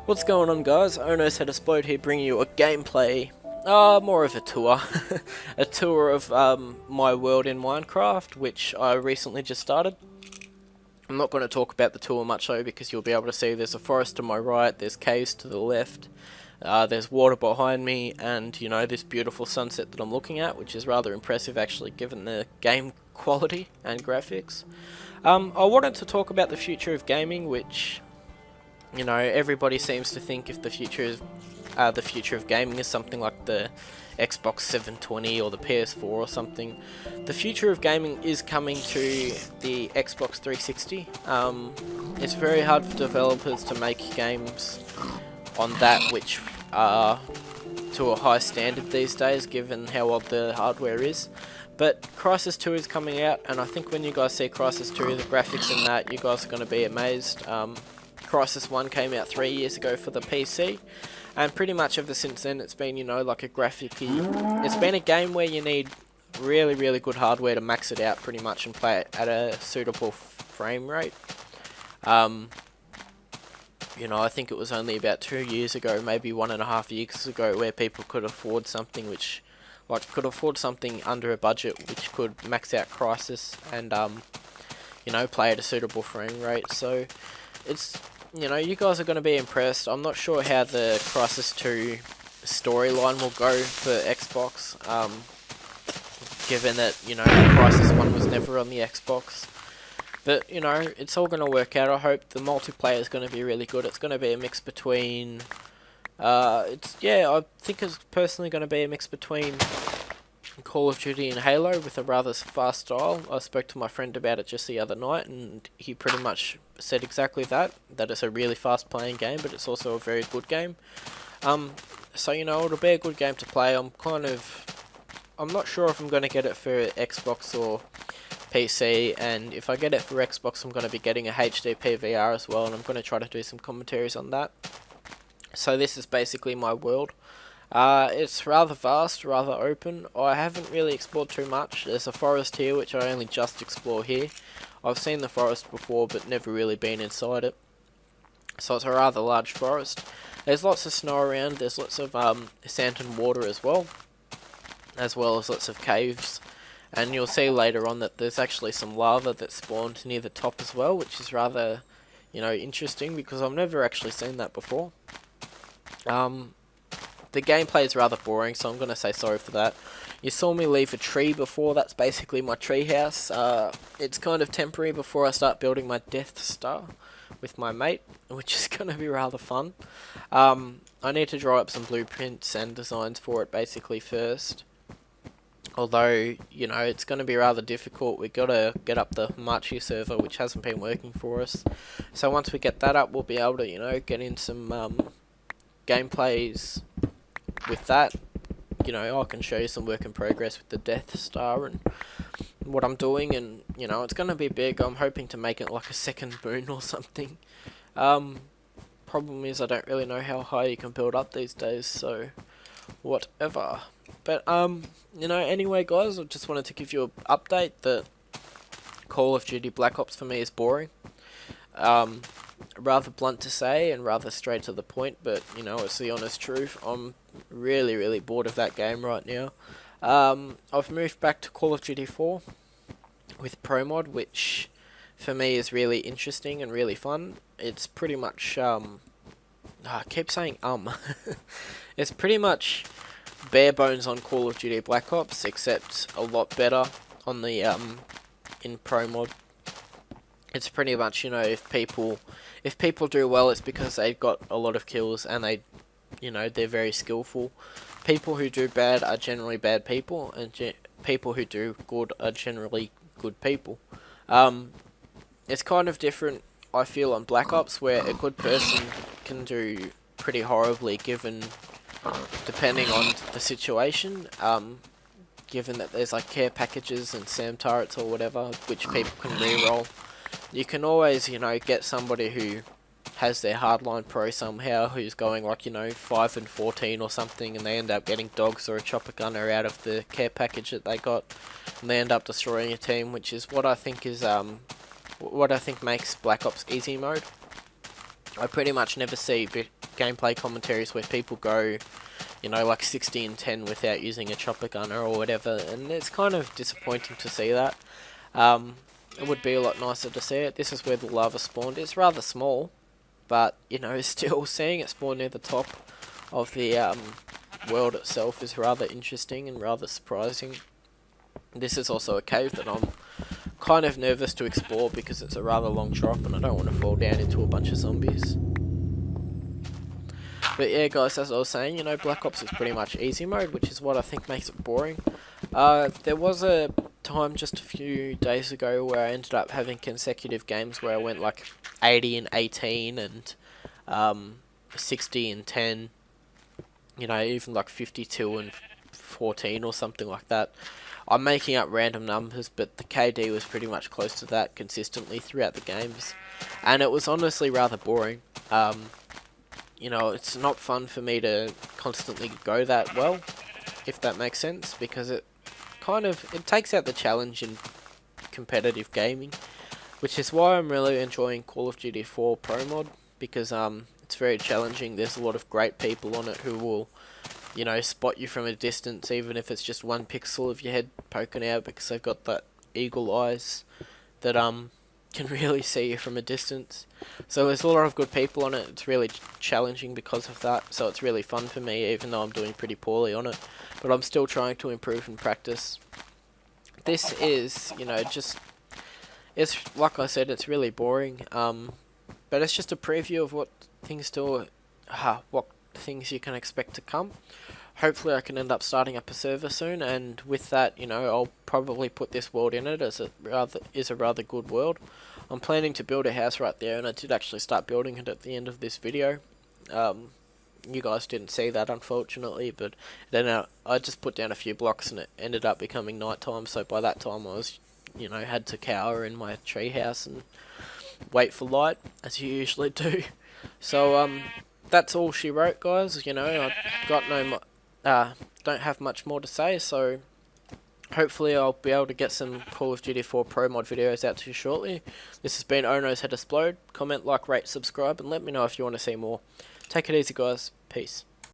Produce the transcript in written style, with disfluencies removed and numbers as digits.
What's going on, guys? Onos had a Explode here bringing you a gameplay, more of a tour. A tour of my world in Minecraft, which I recently just started. I'm not going to talk about the tour much though, because you'll be able to see there's a forest to my right, there's caves to the left, there's water behind me, and you know, this beautiful sunset that I'm looking at, which is rather impressive actually given the game quality and graphics. I wanted to talk about the future of gaming, which, you know, everybody seems to think if the future of gaming is something like the Xbox 720 or the PS4 or something. The future of gaming is coming to the Xbox 360. It's very hard for developers to make games on that which are to a high standard these days, given how old the hardware is. But Crysis 2 is coming out, and I think when you guys see Crysis 2, the graphics in that, you guys are going to be amazed. Crysis 1 came out 3 years ago for the PC, and pretty much ever since then it's been, you know, like a it's been a game where you need really good hardware to max it out pretty much and play it at a suitable frame rate. You know, I think it was only about 2 years ago, maybe 1.5 years ago, where people could afford something under a budget which could max out Crysis and, you know, play at a suitable frame rate. So it's, you know, you guys are going to be impressed. I'm not sure how the Crysis 2 storyline will go for Xbox, given that, you know, Crysis 1 was never on the Xbox. But, you know, it's all going to work out. I hope the multiplayer is going to be really good. It's going to be a mix between, I think it's personally going to be a mix between Call of Duty and Halo with a rather fast style. I spoke to my friend about it just the other night, and he pretty much said exactly that it's a really fast playing game, but it's also a very good game. So, you know, it'll be a good game to play. I'm not sure if I'm going to get it for Xbox or PC, and if I get it for Xbox, I'm going to be getting a HD PVR as well, and I'm going to try to do some commentaries on that. So this is basically my world. It's rather vast, rather open. I haven't really explored too much. There's a forest here, which I only just explore here. I've seen the forest before, but never really been inside it. So it's a rather large forest. There's lots of snow around. There's lots of sand and water as well as lots of caves. And you'll see later on that there's actually some lava that spawned near the top as well, which is rather, you know, interesting because I've never actually seen that before. The gameplay is rather boring, so I'm going to say sorry for that. You saw me leave a tree before. That's basically my tree house. It's kind of temporary before I start building my Death Star with my mate, which is going to be rather fun. I need to draw up some blueprints and designs for it basically first. Although, you know, it's going to be rather difficult. We've got to get up the Hamachi server, which hasn't been working for us. So once we get that up, we'll be able to, you know, get in some gameplays with that. You know, I can show you some work in progress with the Death Star and what I'm doing, and, you know, it's going to be big. I'm hoping to make it like a second moon or something. Problem is I don't really know how high you can build up these days, so whatever. But, you know, anyway, guys, I just wanted to give you an update that Call of Duty Black Ops for me is boring. Rather blunt to say and rather straight to the point, but, you know, it's the honest truth. I'm really bored of that game right now. I've moved back to Call of Duty 4 with Pro Mod, which for me is really interesting and really fun. It's pretty much, I keep saying it's pretty much bare bones on Call of Duty Black Ops, except a lot better on the in Pro Mod. It's pretty much, you know, if people do well, it's because they've got a lot of kills and they, you know, they're very skillful. People who do bad are generally bad people, and people who do good are generally good people. It's kind of different, I feel, on Black Ops, where a good person can do pretty horribly depending on the situation. Given that there's like care packages and SAM turrets or whatever, which people can reroll. You can always, you know, get somebody who has their hardline pro somehow, who's going like, you know, 5 and 14 or something, and they end up getting dogs or a chopper gunner out of the care package that they got, and they end up destroying a team, which is what I think makes Black Ops easy mode. I pretty much never see gameplay commentaries where people go, you know, like 60 and 10 without using a chopper gunner or whatever, and it's kind of disappointing to see that. It would be a lot nicer to see it. This is where the lava spawned. It's rather small, but, you know, still seeing it spawn near the top of the world itself is rather interesting and rather surprising. This is also a cave that I'm kind of nervous to explore because it's a rather long drop and I don't want to fall down into a bunch of zombies. But yeah guys, as I was saying, you know, Black Ops is pretty much easy mode, which is what I think makes it boring. There was a time just a few days ago where I ended up having consecutive games where I went like 80 and 18 and 60 and 10, you know, even like 52 and 14 or something like that. I'm making up random numbers, but the KD was pretty much close to that consistently throughout the games, and it was honestly rather boring. You know, it's not fun for me to constantly go that well, if that makes sense, because it takes out the challenge in competitive gaming, which is why I'm really enjoying Call of Duty 4 Pro Mod, because it's very challenging. There's a lot of great people on it who will, you know, spot you from a distance, even if it's just 1 pixel of your head poking out, because they've got that eagle eyes that can really see you from a distance. So there's a lot of good people on it. It's really challenging because of that, so it's really fun for me, even though I'm doing pretty poorly on it, but I'm still trying to improve and practice. This is, you know, it's like I said, it's really boring, but it's just a preview of what things you can expect to come. Hopefully I can end up starting up a server soon, and with that, you know, I'll probably put this world in it, as it is a rather good world. I'm planning to build a house right there, and I did actually start building it at the end of this video. You guys didn't see that, unfortunately, but then I just put down a few blocks and it ended up becoming nighttime, so by that time I was, you know, had to cower in my treehouse and wait for light, as you usually do. So, that's all she wrote, guys. You know, I got don't have much more to say, so hopefully I'll be able to get some Call of Duty 4 Pro Mod videos out to you shortly. This has been Ono's Head Explode. Comment, like, rate, subscribe, and let me know if you want to see more. Take it easy, guys. Peace.